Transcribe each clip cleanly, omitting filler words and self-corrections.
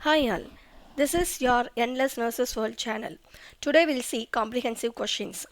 Hi all, this is your Endless Nurses World channel. Today we'll see comprehensive questions.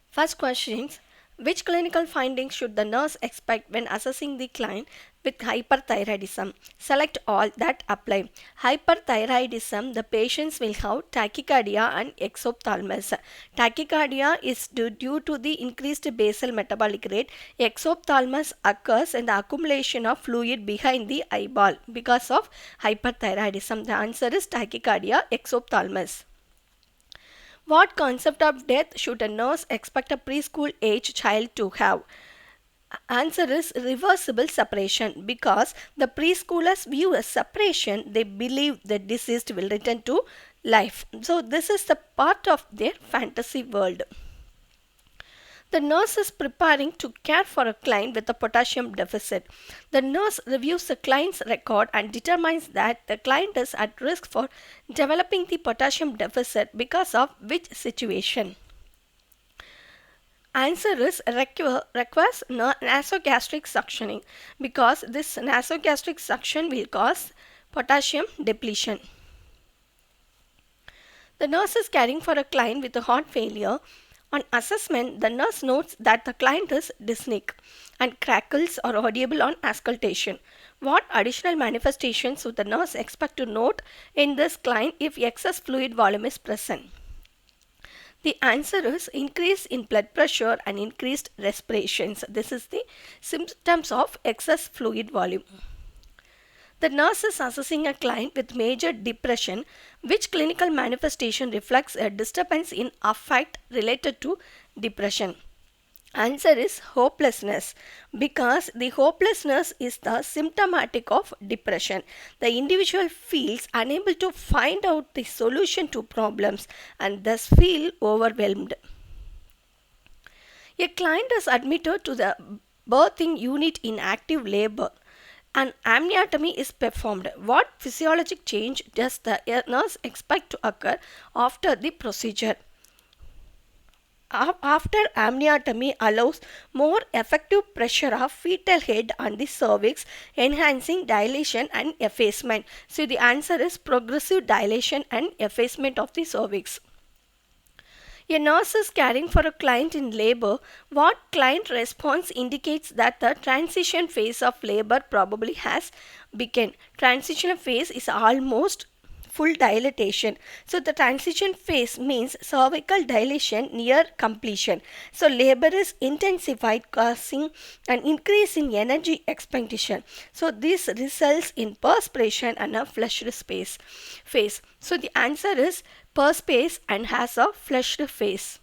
First questions: which clinical findings should the nurse expect when assessing the client with hyperthyroidism? Select all that apply. Hyperthyroidism, the patients will have tachycardia and exophthalmos. Tachycardia is due to the increased basal metabolic rate. Exophthalmos occurs in the accumulation of fluid behind the eyeball because of hyperthyroidism. The answer is tachycardia, exophthalmos. What concept of death should a nurse expect a preschool age child to have? Answer is reversible separation, because the preschoolers view a separation, they believe the deceased will return to life. So this is the part of their fantasy world. The nurse is preparing to care for a client with a potassium deficit. The nurse reviews the client's record and determines that the client is at risk for developing the potassium deficit because of which situation. Answer is requires nasogastric suctioning, because this nasogastric suction will cause potassium depletion. The nurse is caring for a client with a heart failure. On assessment, the nurse notes that the client is dyspneic and crackles are audible on auscultation. What additional manifestations would the nurse expect to note in this client if excess fluid volume is present? The answer is increase in blood pressure and increased respirations. This is the symptoms of excess fluid volume. The nurse is assessing a client with major depression. Which clinical manifestation reflects a disturbance in affect related to depression? Answer is hopelessness, because the hopelessness is the symptomatic of depression. The individual feels unable to find out the solution to problems and thus feel overwhelmed. A client is admitted to the birthing unit in active labor. An amniotomy is performed. What physiologic change does the nurse expect to occur after the procedure? After amniotomy allows more effective pressure of fetal head on the cervix, enhancing dilation and effacement. So the answer is progressive dilation and effacement of the cervix. A nurse is caring for a client in labor. What client response indicates that the transition phase of labor probably has begun? Transition phase is almost full dilatation. So the transition phase means cervical dilation near completion. So labor is intensified, causing an increase in energy expenditure. So this results in perspiration and a flushed space face. So the answer is perspice and has a flushed face.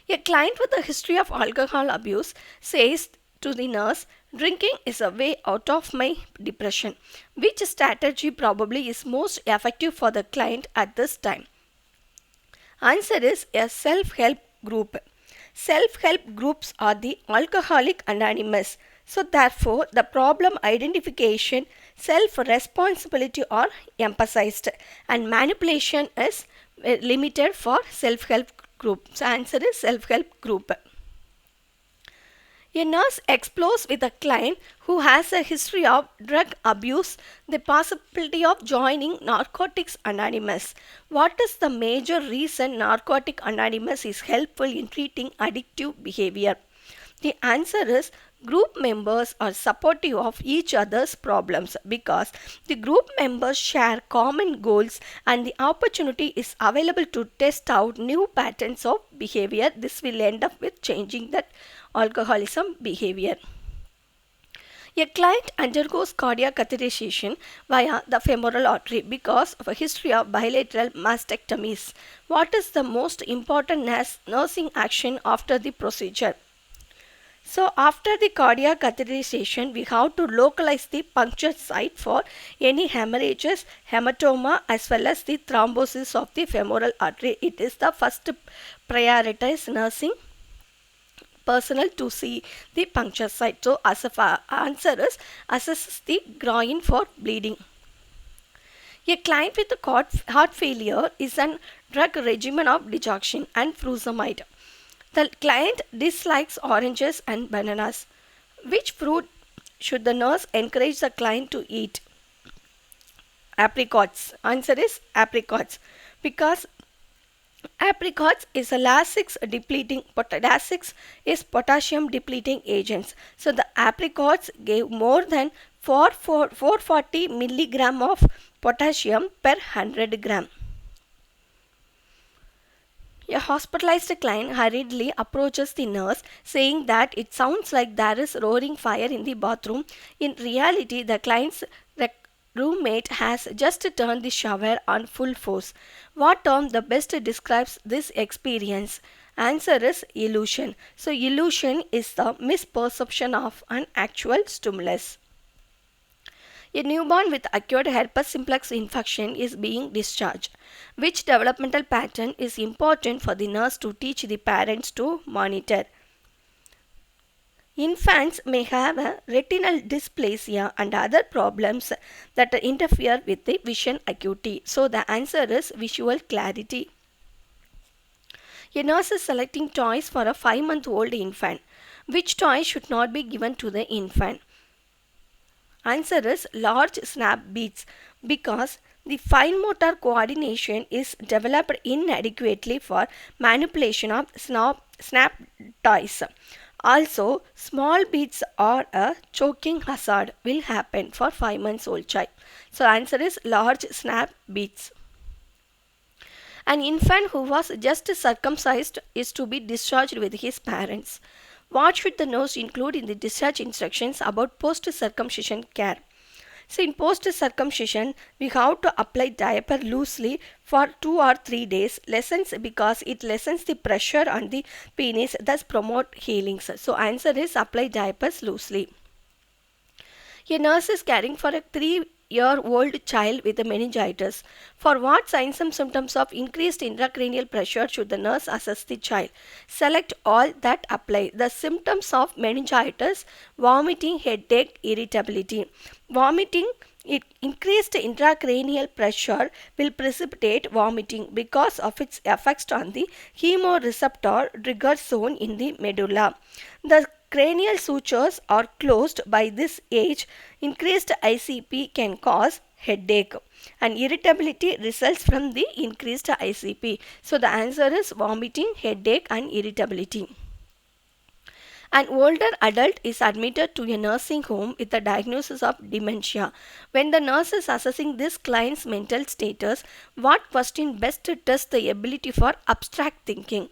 A client with a history of alcohol abuse says to the nurse, drinking is a way out of my depression. Which strategy probably is most effective for the client at this time? Answer is a self-help group. Self-help groups are the Alcoholic Anonymous. So therefore, the problem identification, self-responsibility are emphasized, and manipulation is limited for self-help group. So answer is self-help group. A nurse explores with a client who has a history of drug abuse the possibility of joining Narcotics Anonymous. What is the major reason Narcotics Anonymous is helpful in treating addictive behavior? The answer is group members are supportive of each other's problems, because the group members share common goals and the opportunity is available to test out new patterns of behavior. This will end up with changing that alcoholism behavior. A client undergoes cardiac catheterization via the femoral artery because of a history of bilateral mastectomies. What is the most important nursing action after the procedure? So after the cardiac catheterization, we have to localize the puncture site for any hemorrhages, hematoma, as well as the thrombosis of the femoral artery. It is the first prioritized nursing personnel to see the puncture site. So as a answer is assess the groin for bleeding. A client with heart failure is on drug regimen of digoxin and furosemide. The client dislikes oranges and bananas. Which fruit should the nurse encourage the client to eat? Apricots. Answer is apricots. Because apricots is a Lasix is potassium depleting agents. So the apricots gave more than 440 milligram of potassium per 100 gram. A hospitalized client hurriedly approaches the nurse, saying that it sounds like there is roaring fire in the bathroom. In reality, the client's roommate has just turned the shower on full force. What term the best describes this experience? Answer is illusion. So, illusion is the misperception of an actual stimulus. A newborn with acute herpes simplex infection is being discharged. Which developmental pattern is important for the nurse to teach the parents to monitor? Infants may have a retinal dysplasia and other problems that interfere with the vision acuity. So the answer is visual clarity. A nurse is selecting toys for a 5-month-old infant. Which toy should not be given to the infant? Answer is large snap beads, because the fine motor coordination is developed inadequately for manipulation of snap toys. Also, small beads or a choking hazard will happen for 5 months old child. So answer is large snap beads. An infant who was just circumcised is to be discharged with his parents. What should the nurse include in the discharge instructions about post-circumcision care? So in post-circumcision, we have to apply diaper loosely for 2 or 3 days, because it lessens the pressure on the penis, thus promote healings. So answer is apply diapers loosely. A nurse is caring for a 3-year-old child with meningitis. For what signs and symptoms of increased intracranial pressure should the nurse assess the child? Select all that apply. The symptoms of meningitis: vomiting, headache, irritability. Vomiting, increased intracranial pressure will precipitate vomiting because of its effects on the chemoreceptor trigger zone in the medulla. The cranial sutures are closed by this age. Increased ICP can cause headache, and irritability results from the increased ICP. So the answer is vomiting, headache and irritability. An older adult is admitted to a nursing home with a diagnosis of dementia. When the nurse is assessing this client's mental status, what question best tests the ability for abstract thinking?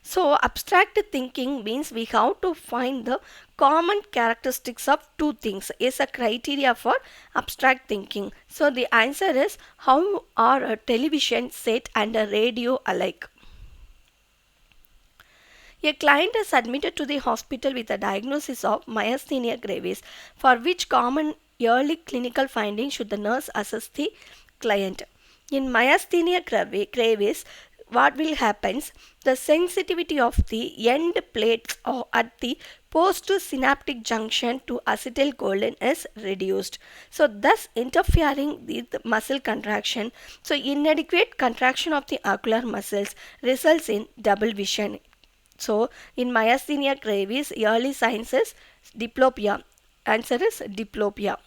So abstract thinking means we have to find the common characteristics of two things is a criteria for abstract thinking. So the answer is, how are a television set and a radio alike? A client is admitted to the hospital with a diagnosis of myasthenia gravis. For which common early clinical finding should the nurse assess the client? In myasthenia gravis, what will happen? The sensitivity of the end plates at the postsynaptic junction to acetylcholine is reduced, so thus interfering with muscle contraction. So inadequate contraction of the ocular muscles results in double vision. So in myasthenia gravis, early signs is diplopia. Answer is diplopia.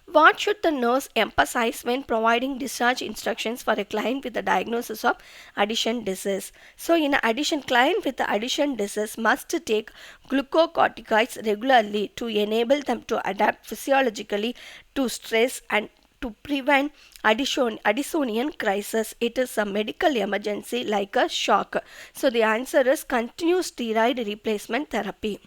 What should the nurse emphasize when providing discharge instructions for a client with a diagnosis of addiction disease? So in addition, client with the addiction disease must take glucocorticoids regularly to enable them to adapt physiologically to stress and to prevent Addisonian crisis. It is a medical emergency like a shock. So the answer is continuous steroid replacement therapy.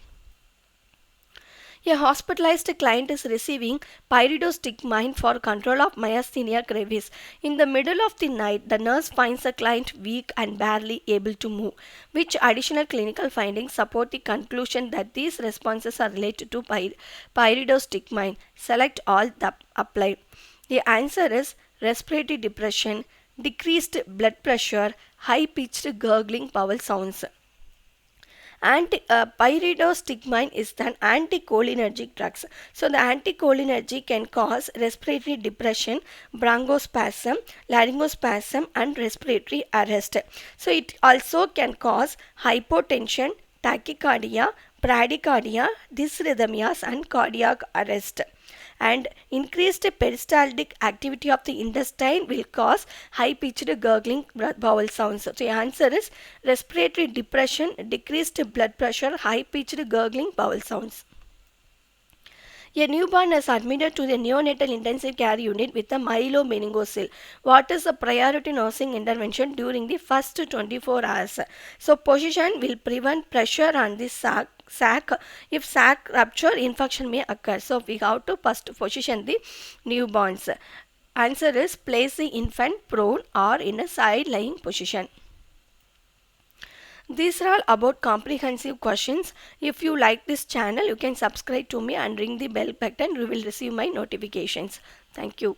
A hospitalized client is receiving pyridostigmine for control of myasthenia gravis. In the middle of the night, the nurse finds the client weak and barely able to move. Which additional clinical findings support the conclusion that these responses are related to pyridostigmine? Select all that apply. The answer is respiratory depression, decreased blood pressure, high-pitched gurgling bowel sounds. Pyridostigmine is an anticholinergic drug. So the anticholinergic can cause respiratory depression, bronchospasm, laryngospasm and respiratory arrest. So it also can cause hypotension, tachycardia, bradycardia, dysrhythmias, and cardiac arrest. And increased peristaltic activity of the intestine will cause high-pitched gurgling bowel sounds. So the answer is respiratory depression, decreased blood pressure, high-pitched gurgling bowel sounds. A newborn is admitted to the neonatal intensive care unit with a myelomeningocele. What is the priority nursing intervention during the first 24 hours? So, position will prevent pressure on the sac. If sac rupture, infection may occur. So, we have to first position the newborns. Answer is place the infant prone or in a side lying position. These are all about comprehensive questions. If you like this channel, you can subscribe to me and ring the bell button. You will receive my notifications. Thank you.